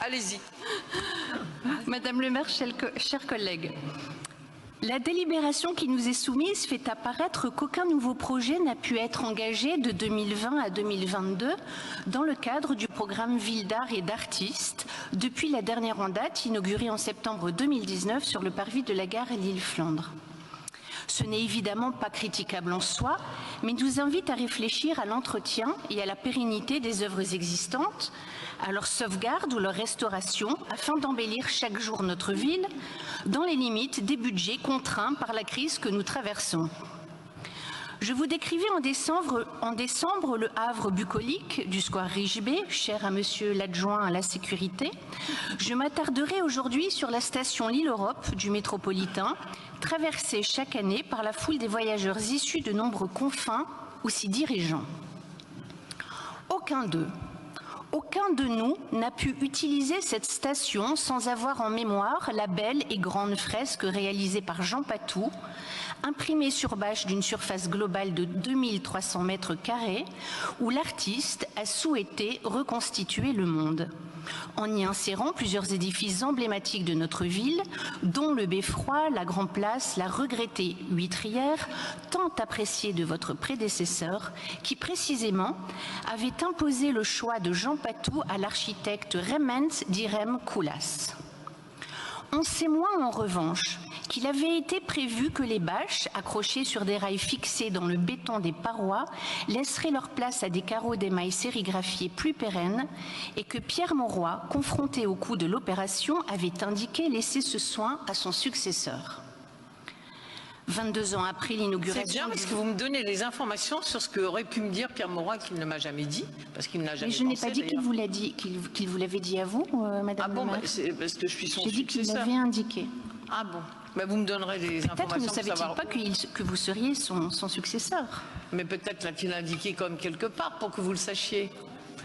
Allez-y. Madame le maire, chers collègues, la délibération qui nous est soumise fait apparaître qu'aucun nouveau projet n'a pu être engagé de 2020 à 2022 dans le cadre du programme Ville d'art et d'artistes depuis la dernière en date, inaugurée en septembre 2019 sur le parvis de la gare Lille-Flandre. Ce n'est évidemment pas critiquable en soi, mais nous invite à réfléchir à l'entretien et à la pérennité des œuvres existantes, à leur sauvegarde ou leur restauration, afin d'embellir chaque jour notre ville, dans les limites des budgets contraints par la crise que nous traversons. Je vous décrivais en décembre le havre bucolique du square Richebé, cher à monsieur l'adjoint à la sécurité. Je m'attarderai aujourd'hui sur la station Lille-Europe du métropolitain, traversée chaque année par la foule des voyageurs issus de nombreux confins ou s'y dirigeants. Aucun de nous n'a pu utiliser cette station sans avoir en mémoire la belle et grande fresque réalisée par Jean Patou, imprimée sur bâche d'une surface globale de 2300 mètres carrés, où l'artiste a souhaité reconstituer le monde, en y insérant plusieurs édifices emblématiques de notre ville, dont le Beffroi, la Grand Place, la regrettée Huîtrière, tant appréciée de votre prédécesseur, qui précisément avait imposé le choix de Jean Patou à l'architecte Remens d'Irem Koulas. On sait moins en revanche qu'il avait été prévu que les bâches, accrochées sur des rails fixés dans le béton des parois, laisseraient leur place à des carreaux d'émail sérigraphiés plus pérennes et que Pierre Mauroy, confronté au coût de l'opération, avait indiqué laisser ce soin à son successeur. 22 ans après l'inauguration... C'est bien parce que vous me donnez les informations sur ce qu'aurait pu me dire Pierre Mauroy qu'il ne m'a jamais dit, parce qu'il ne l'a jamais pensé. Mais je n'ai pas dit qu'il vous l'a dit, qu'il vous l'avait dit à vous, madame le maire. C'est parce que je suis son successeur. J'ai dit qu'il l'avait indiqué. Ah bon, bah vous me donnerez les informations. Peut-être ne savait-il pas que vous seriez son successeur. Mais peut-être l'a-t-il indiqué comme quelque part pour que vous le sachiez.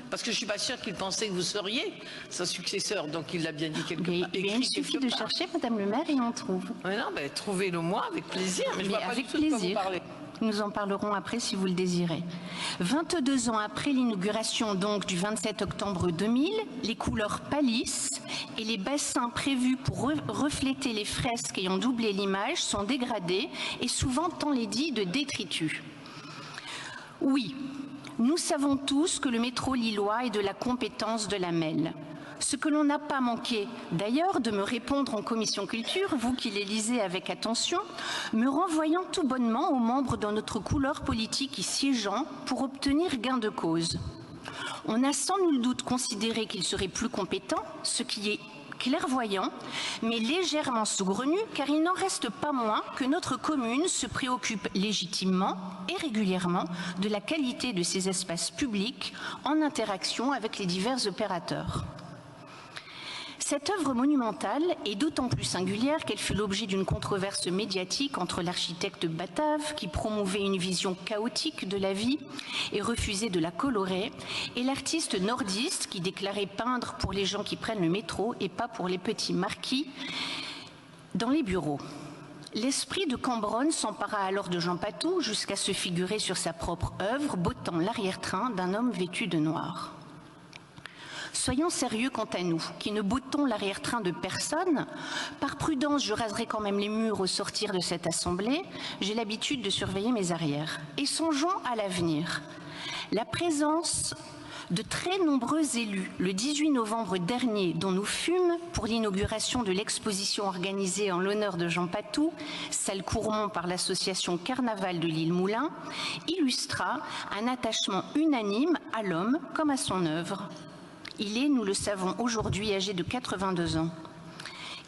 Parce que je ne suis pas sûre qu'il pensait que vous seriez son successeur, donc il l'a bien dit quelque part. Il suffit de chercher, madame le maire, et on trouve. Mais non, mais trouvez-le moi avec plaisir, mais je ne vois pas du tout de quoi vous parlez. Nous en parlerons après si vous le désirez. 22 ans après l'inauguration donc du 27 octobre 2000, les couleurs pâlissent et les bassins prévus pour refléter les fresques ayant doublé l'image sont dégradés et souvent enlaidis de détritus. Oui, nous savons tous que le métro lillois est de la compétence de la MEL. Ce que l'on n'a pas manqué, d'ailleurs, de me répondre en commission culture, vous qui les lisez avec attention, me renvoyant tout bonnement aux membres de notre couleur politique y siégeant pour obtenir gain de cause. On a sans nul doute considéré qu'il serait plus compétent, ce qui est clairvoyant, mais légèrement saugrenu, car il n'en reste pas moins que notre commune se préoccupe légitimement et régulièrement de la qualité de ses espaces publics en interaction avec les divers opérateurs. Cette œuvre monumentale est d'autant plus singulière qu'elle fut l'objet d'une controverse médiatique entre l'architecte batave, qui promouvait une vision chaotique de la vie et refusait de la colorer, et l'artiste nordiste, qui déclarait peindre pour les gens qui prennent le métro et pas pour les petits marquis dans les bureaux. L'esprit de Cambronne s'empara alors de Jean Patou jusqu'à se figurer sur sa propre œuvre, bottant l'arrière-train d'un homme vêtu de noir. Soyons sérieux quant à nous, qui ne bottons l'arrière-train de personne. Par prudence, je raserai quand même les murs au sortir de cette assemblée. J'ai l'habitude de surveiller mes arrières. Et songeons à l'avenir. La présence de très nombreux élus, le 18 novembre dernier, dont nous fûmes pour l'inauguration de l'exposition organisée en l'honneur de Jean Patou, salle Courmont par l'association Carnaval de l'Île-Moulin, illustra un attachement unanime à l'homme comme à son œuvre. Il est, nous le savons aujourd'hui, âgé de 82 ans.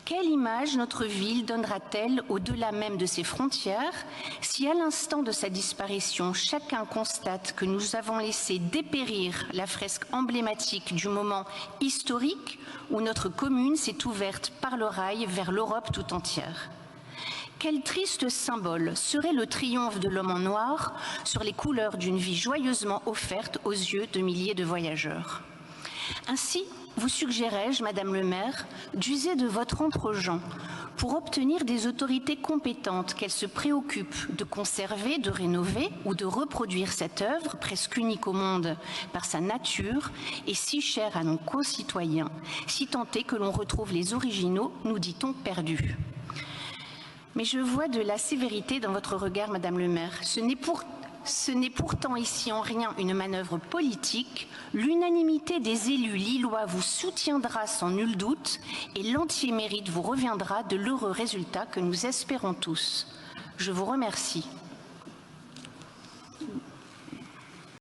Quelle image notre ville donnera-t-elle au-delà même de ses frontières si à l'instant de sa disparition, chacun constate que nous avons laissé dépérir la fresque emblématique du moment historique où notre commune s'est ouverte par le rail vers l'Europe tout entière? Quel triste symbole serait le triomphe de l'homme en noir sur les couleurs d'une vie joyeusement offerte aux yeux de milliers de voyageurs? Ainsi, vous suggérais-je, Madame le maire, d'user de votre entre-gens pour obtenir des autorités compétentes qu'elles se préoccupent de conserver, de rénover ou de reproduire cette œuvre, presque unique au monde par sa nature et si chère à nos concitoyens, si tant est que l'on retrouve les originaux, nous dit-on, perdus. Mais je vois de la sévérité dans votre regard, Madame le maire. Ce n'est pourtant ici en rien une manœuvre politique. L'unanimité des élus lillois vous soutiendra sans nul doute et l'entier mérite vous reviendra de l'heureux résultat que nous espérons tous. Je vous remercie.